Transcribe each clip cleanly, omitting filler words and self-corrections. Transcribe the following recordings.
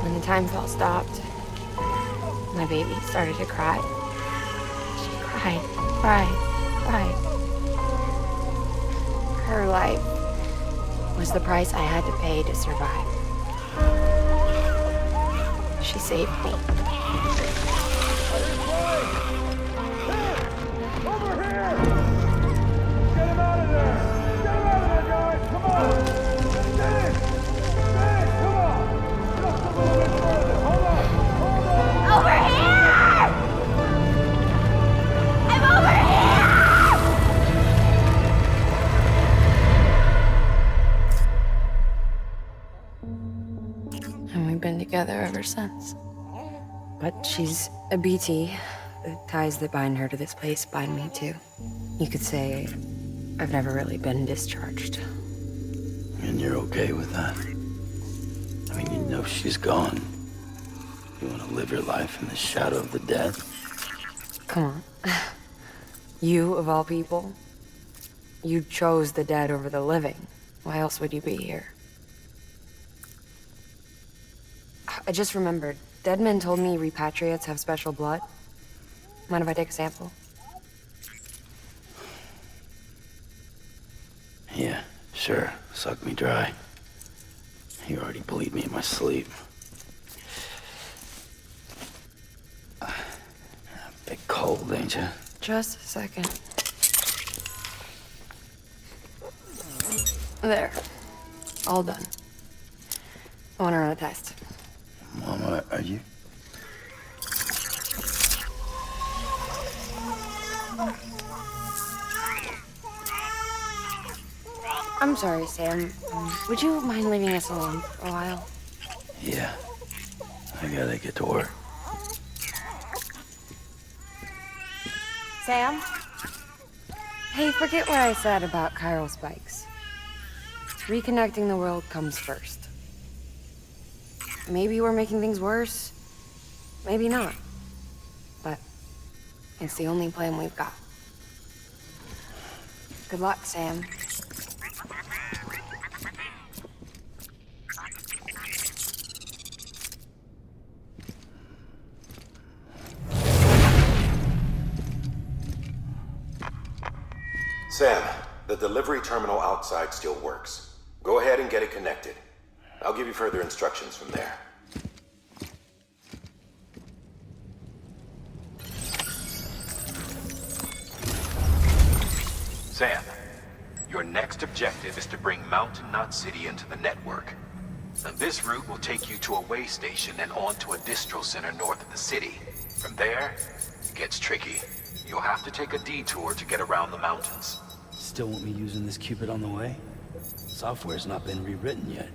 When the time felt stopped, my baby started to cry. She cried, cried, cried. Her life was the price I had to pay to survive. She saved me. Over here! Get him out of there! Get him out of there, guys! Come on! Get in! Get in! Come on! Just a little bit further. Hold on! Hold on! Over here! I'm over here! And we've been together ever since. But she's a BT. The ties that bind her to this place bind me too. You could say I've never really been discharged. And you're okay with that? I mean, you know she's gone. You want to live your life in the shadow of the dead? Come on. You, of all people, you chose the dead over the living. Why else would you be here? I just remembered. Dead men told me repatriates have special blood. Mind if I take a sample? Yeah, sure. Suck me dry. You already bleed me in my sleep. Bit cold, ain't you? Just a second. There. All done. I want to run a test. Mama, are you? I'm sorry, Sam. Would you mind leaving us alone for a while? Yeah. I gotta get to work. Sam? Hey, forget what I said about chiral spikes. Reconnecting the world comes first. Maybe we're making things worse. Maybe not. But it's the only plan we've got. Good luck, Sam. Sam, the delivery terminal outside still works. Go ahead and get it connected. I'll give you further instructions from there. Sam, your next objective is to bring Mountain Knot City into the network. Now, this route will take you to a way station and on to a distro center north of the city. From there, it gets tricky. You'll have to take a detour to get around the mountains. Still want me using this Cupid on the way? Software's not been rewritten yet.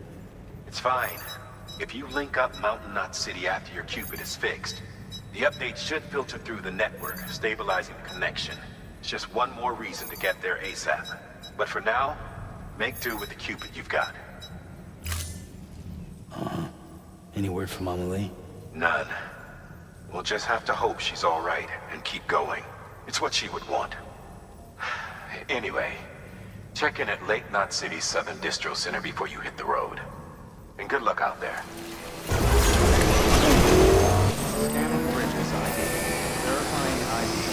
It's fine. If you link up Mountain Knot City after your Cupid is fixed, the update should filter through the network, stabilizing the connection. It's just one more reason to get there ASAP. But for now, make do with the Cupid you've got. Any word from Mama Lee? None. We'll just have to hope she's all right and keep going. It's what she would want. Anyway, check in at Lake Knot City's Southern Distro Center before you hit the road. And good luck out there. Scanning bridges ID. Verifying ID.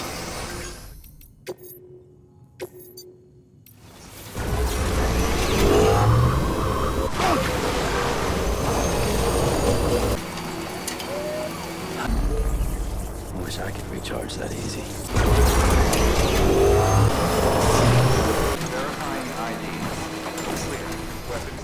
I wish I could recharge that easy. Verifying ID. Clear. Weapons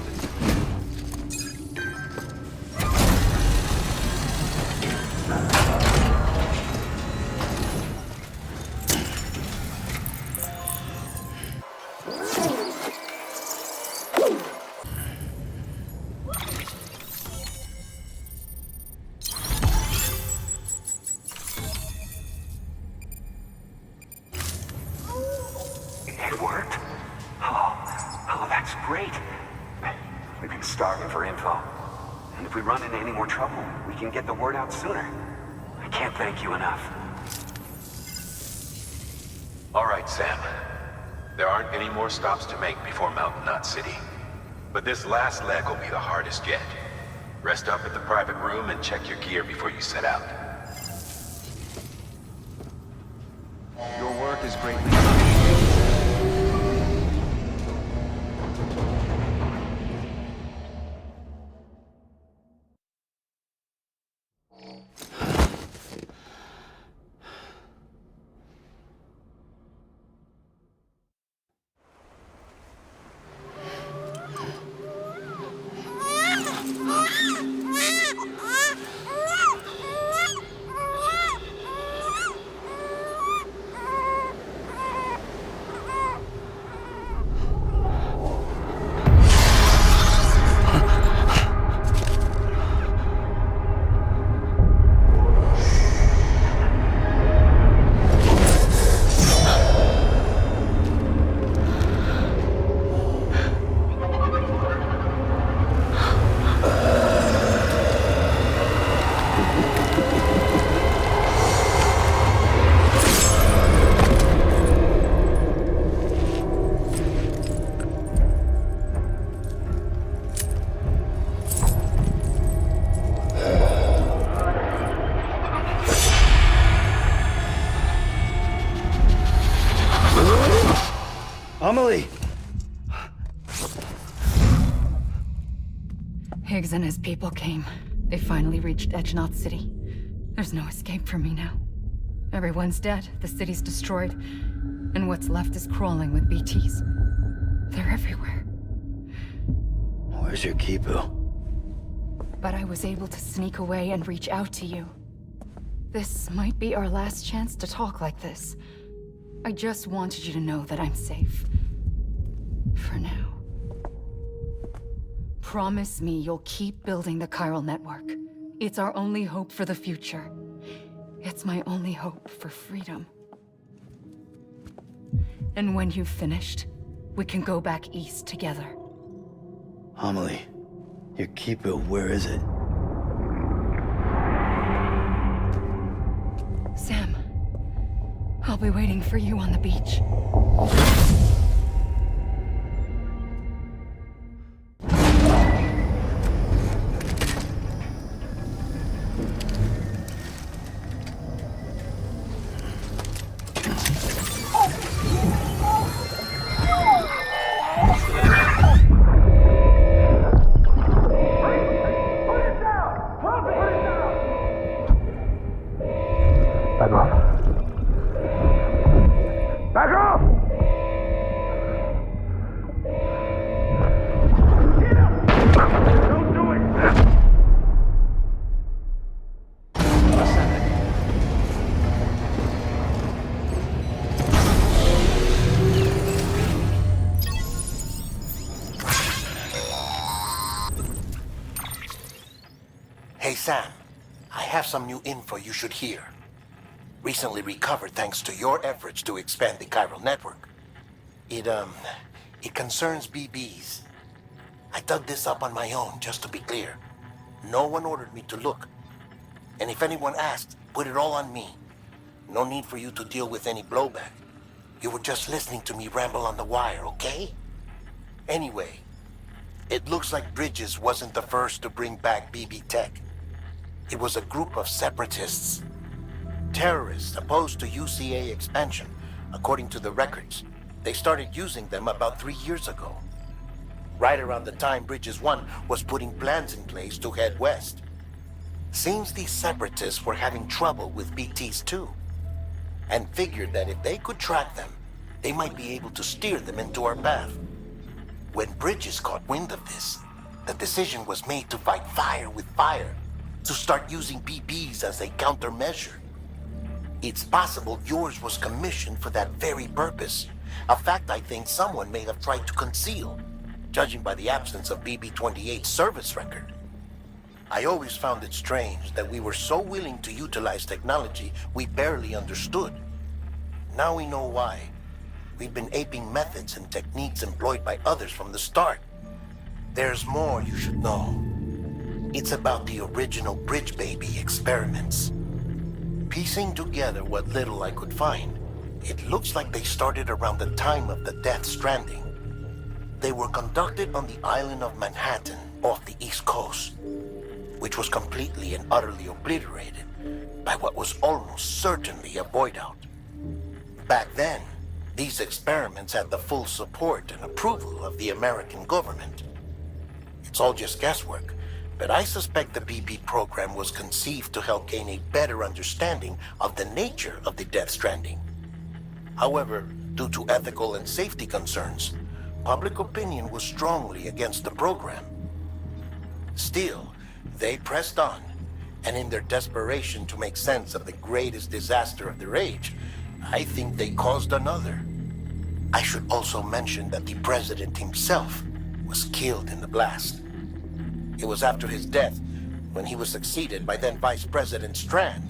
It worked. Oh, that's great. We've been starving for info. And if we run into any more trouble, we can get the word out sooner. I can't thank you enough. All right, Sam. There aren't any more stops to make before Mountain Knot City. But this last leg will be the hardest yet. Rest up at the private room and check your gear before you set out. Your work is greatly appreciated. Amelie! Higgs and his people came. They finally reached Edgenaught City. There's no escape for me now. Everyone's dead, the city's destroyed, and what's left is crawling with BTs. They're everywhere. Where's your Kipu? But I was able to sneak away and reach out to you. This might be our last chance to talk like this. I just wanted you to know that I'm safe. For now. Promise me you'll keep building the chiral network. It's our only hope for the future. It's my only hope for freedom. And when you've finished, we can go back east together. Amelie, your Kipu, where is it? Sam, I'll be waiting for you on the beach. Back off. Back off! Don't do it! Hey Sam, I have some new info you should hear. Recently recovered thanks to your efforts to expand the chiral network. It concerns BBs. I dug this up on my own, just to be clear. No one ordered me to look. And if anyone asked, put it all on me. No need for you to deal with any blowback. You were just listening to me ramble on the wire, okay? Anyway, it looks like Bridges wasn't the first to bring back BB tech. It was a group of separatists. Terrorists opposed to UCA expansion, according to the records. They started using them about 3 years ago. Right around the time Bridges 1 was putting plans in place to head west. Seems these separatists were having trouble with BTs too, and figured that if they could track them, they might be able to steer them into our path. When Bridges caught wind of this, the decision was made to fight fire with fire, to start using BBs as a countermeasure. It's possible yours was commissioned for that very purpose, a fact I think someone may have tried to conceal, judging by the absence of BB-28's service record. I always found it strange that we were so willing to utilize technology we barely understood. Now we know why. We've been aping methods and techniques employed by others from the start. There's more you should know. It's about the original Bridge Baby experiments. Piecing together what little I could find, it looks like they started around the time of the Death Stranding. They were conducted on the island of Manhattan, off the East Coast. which was completely and utterly obliterated by what was almost certainly a void out. Back then, these experiments had the full support and approval of the American government. It's all just guesswork, but I suspect the BB program was conceived to help gain a better understanding of the nature of the Death Stranding. However, due to ethical and safety concerns, public opinion was strongly against the program. Still, they pressed on, and in their desperation to make sense of the greatest disaster of their age, I think they caused another. I should also mention that the president himself was killed in the blast. It was after his death, when he was succeeded by then Vice President Strand,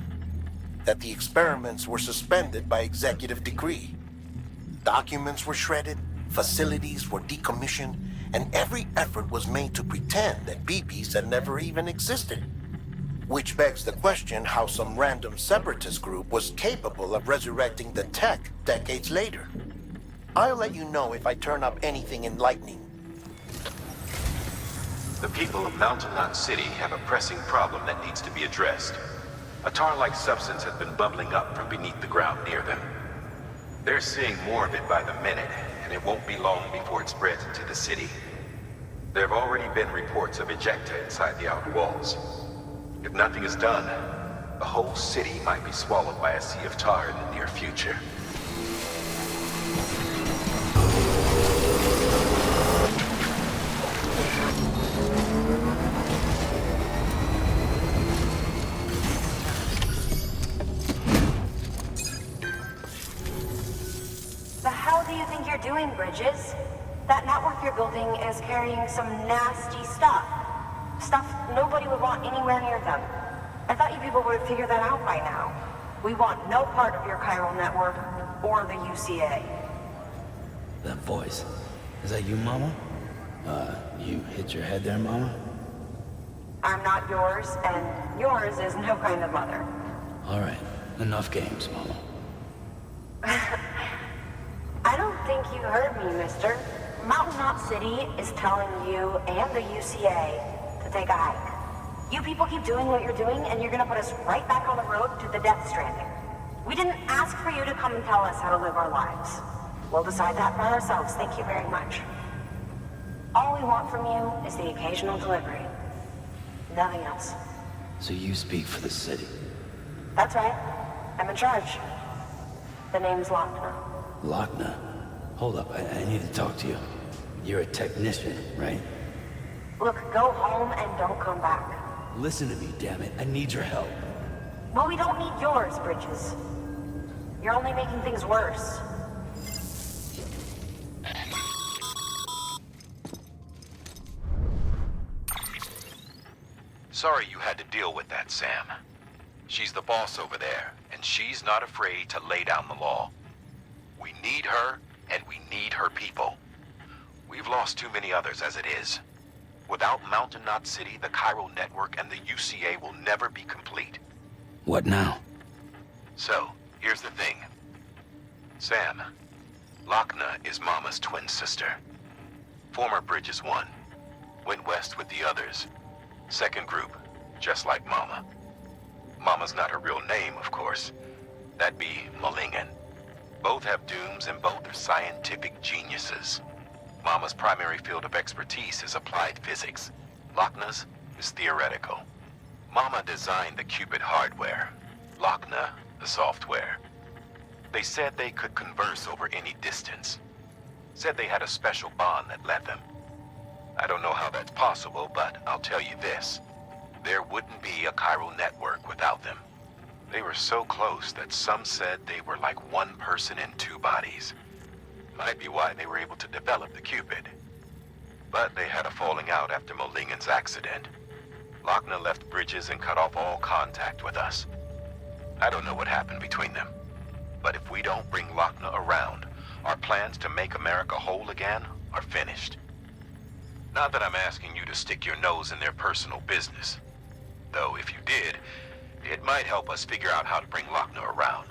that the experiments were suspended by executive decree. Documents were shredded, facilities were decommissioned, and every effort was made to pretend that BBs had never even existed. Which begs the question how some random separatist group was capable of resurrecting the tech decades later. I'll let you know if I turn up anything enlightening. The people of Mountain Knot City have a pressing problem that needs to be addressed. A tar-like substance has been bubbling up from beneath the ground near them. They're seeing more of it by the minute, and it won't be long before it spreads into the city. There have already been reports of ejecta inside the outer walls. If nothing is done, the whole city might be swallowed by a sea of tar in the near future. The hell do you think you're doing, Bridges? That network you're building is carrying some nasty stuff. Stuff nobody would want anywhere near them. I thought you people would have figured that out by now. We want no part of your chiral network or the UCA. That voice. Is that you, Mama? You hit your head there, Mama? I'm not yours, and yours is no kind of mother. All right. Enough games, Mama. I don't think you heard me, mister. Mountain Knot City is telling you and the UCA to take a hike. You people keep doing what you're doing, and you're gonna put us right back on the road to the Death Stranding. We didn't ask for you to come and tell us how to live our lives. We'll decide that for ourselves, thank you very much. All we want from you is the occasional delivery. Nothing else. So you speak for the city? That's right. I'm in charge. The name's Lochner. Lochner? Hold up, I need to talk to you. You're a technician, right? Look, go home and don't come back. Listen to me, damn it. I need your help. Well, we don't need yours, Bridges. You're only making things worse. Sorry you had to deal with that, Sam. She's the boss over there, and she's not afraid to lay down the law. We need her, and we need her people. We've lost too many others as it is. Without Mountain Knot City, the chiral network and the UCA will never be complete. What now? So, here's the thing. Sam, Lochner is Mama's twin sister. Former Bridges 1. Went west with the others. Second group, just like Mama. Mama's not her real name, of course. That'd be Malingen. Both have dooms and both are scientific geniuses. Mama's primary field of expertise is applied physics. Lochner's is theoretical. Mama designed the Cupid hardware. Lochner, the software. They said they could converse over any distance. Said they had a special bond that led them. I don't know how that's possible, but I'll tell you this. There wouldn't be a chiral network without them. They were so close that some said they were like one person in two bodies. Might be why they were able to develop the Cupid. But they had a falling out after Molingen's accident. Lochner left Bridges and cut off all contact with us. I don't know what happened between them. But if we don't bring Lochner around, our plans to make America whole again are finished. Not that I'm asking you to stick your nose in their personal business. Though if you did, it might help us figure out how to bring Lochner around.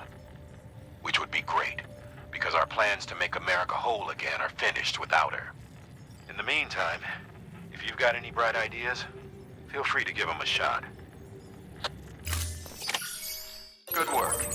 Which would be great, because our plans to make America whole again are finished without her. In the meantime, if you've got any bright ideas, Feel free to give them a shot. Good work.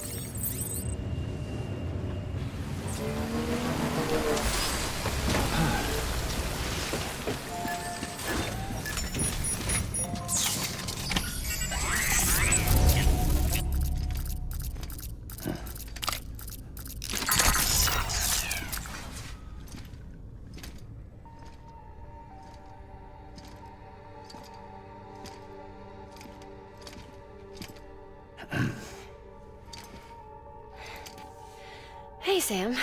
Hey, Sam.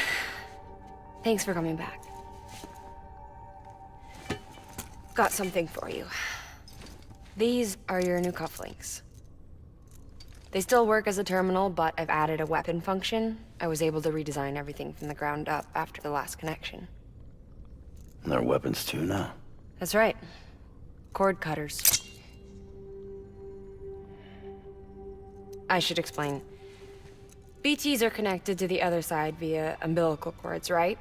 Thanks for coming back. Got something for you. These are your new cufflinks. They still work as a terminal, but I've added a weapon function. I was able to redesign everything from the ground up after the last connection. And they're weapons too now. That's right. Cord cutters. I should explain. BTs are connected to the other side via umbilical cords, right?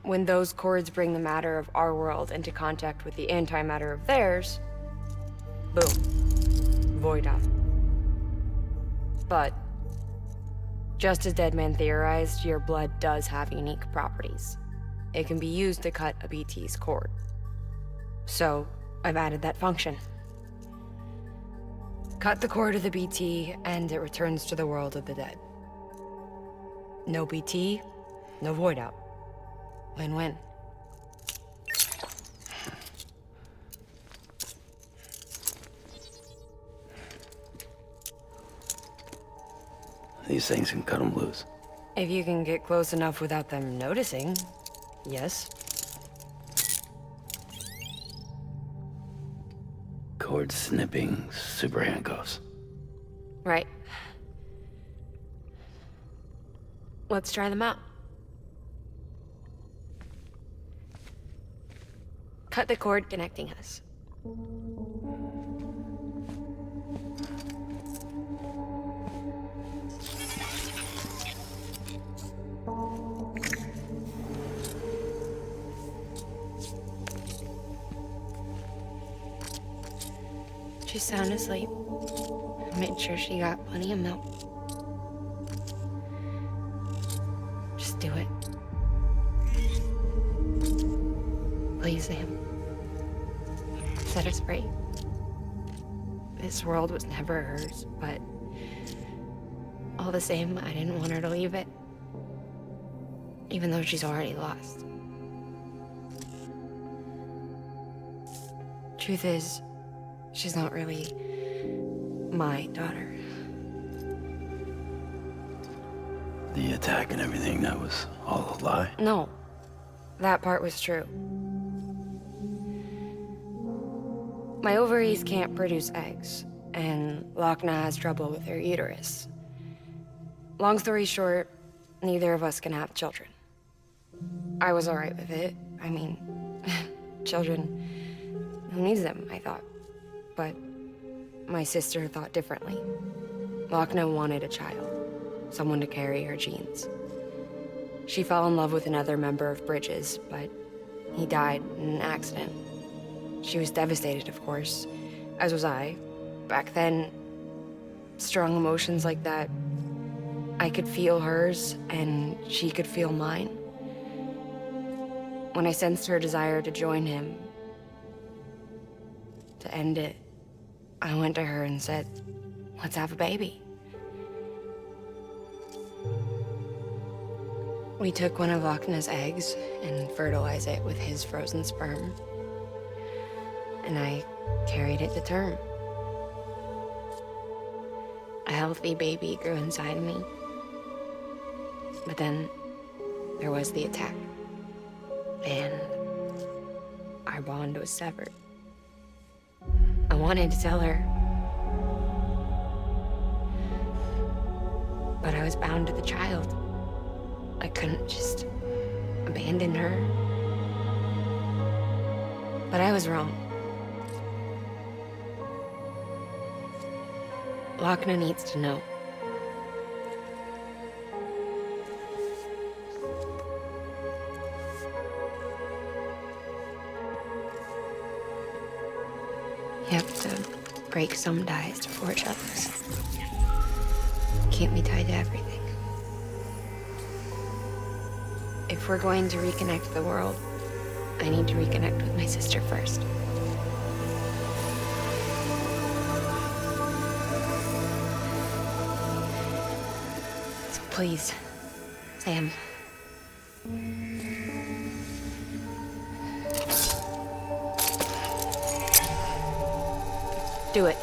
When those cords bring the matter of our world into contact with the antimatter of theirs, boom, void out. But, just as Deadman theorized, your blood does have unique properties. It can be used to cut a BT's cord. So, I've added that function. Cut the cord of the BT, and it returns to the world of the dead. No BT, no void out. Win-win. These things can cut them loose. If you can get close enough without them noticing, yes. Cord snipping super handcuffs. Right. Let's try them out. Cut the cord connecting us. She's sound asleep. I made sure she got plenty of milk. Just do it. Please, Sam. Set us free. This world was never hers, but all the same, I didn't want her to leave it. Even though she's already lost. Truth is, she's not really my daughter. The attack and everything, that was all a lie? No, that part was true. My ovaries can't produce eggs, and Lochna has trouble with her uterus. Long story short, neither of us can have children. I was alright with it. I mean, children, who needs them, I thought. But my sister thought differently. Lochna wanted a child, someone to carry her genes. She fell in love with another member of Bridges, but he died in an accident. She was devastated, of course, as was I. Back then, strong emotions like that, I could feel hers, and she could feel mine. When I sensed her desire to join him, to end it, I went to her and said, let's have a baby. We took one of Lochna's eggs and fertilized it with his frozen sperm. And I carried it to term. A healthy baby grew inside of me. But then there was the attack. And our bond was severed. I wanted to tell her. But I was bound to the child. I couldn't just abandon her. But I was wrong. Lochna needs to know. You have to break some ties to forge others. Keep me tied to everything. If we're going to reconnect the world, I need to reconnect with my sister first. So please, Sam. Do it.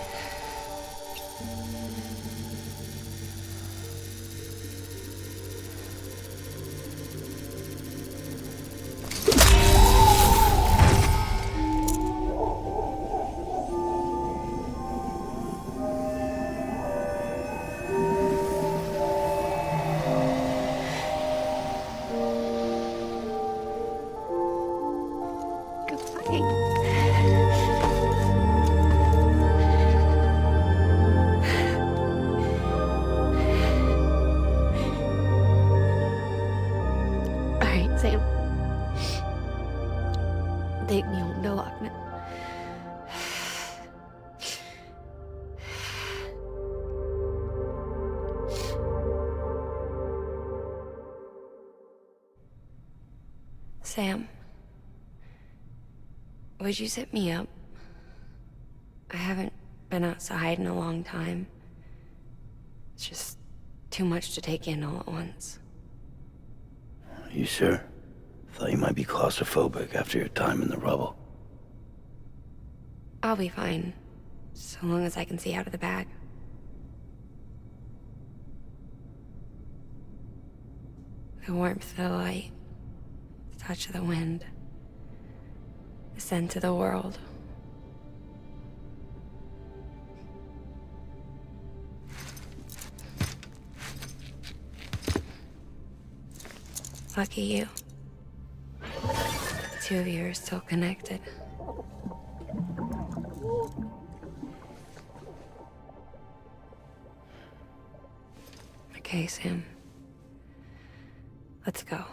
Sam. Take me home to Lockman. Sam, would you sit me up? I haven't been outside in a long time. It's just too much to take in all at once. You sure? Thought you might be claustrophobic after your time in the rubble. I'll be fine, so long as I can see out of the bag. The warmth of the light, the touch of the wind, the scent of the world. Lucky you. The two of you are still connected. Okay, Sam. Let's go.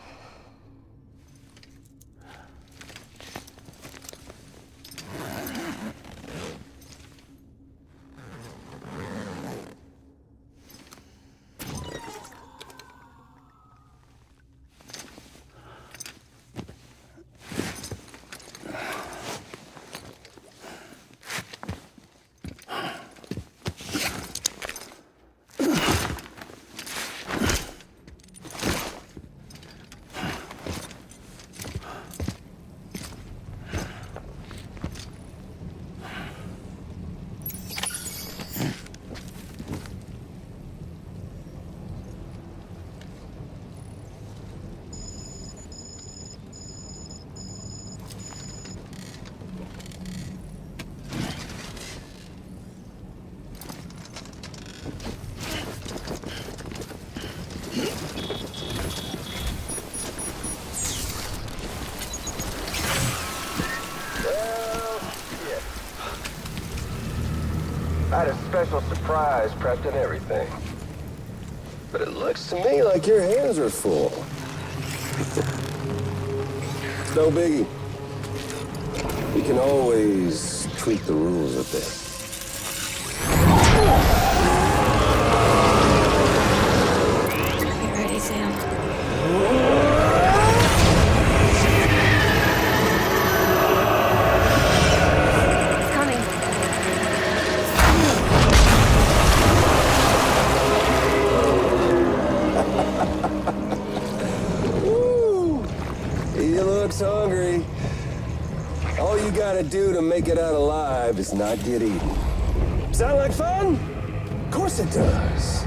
I had a special surprise prepped and everything. But it looks to me like your hands are full. It's no biggie. We can always tweak the rules a bit. Get ready, Sam. Hungry. All you gotta do to make it out alive is not get eaten. Sound like fun? Of course it does.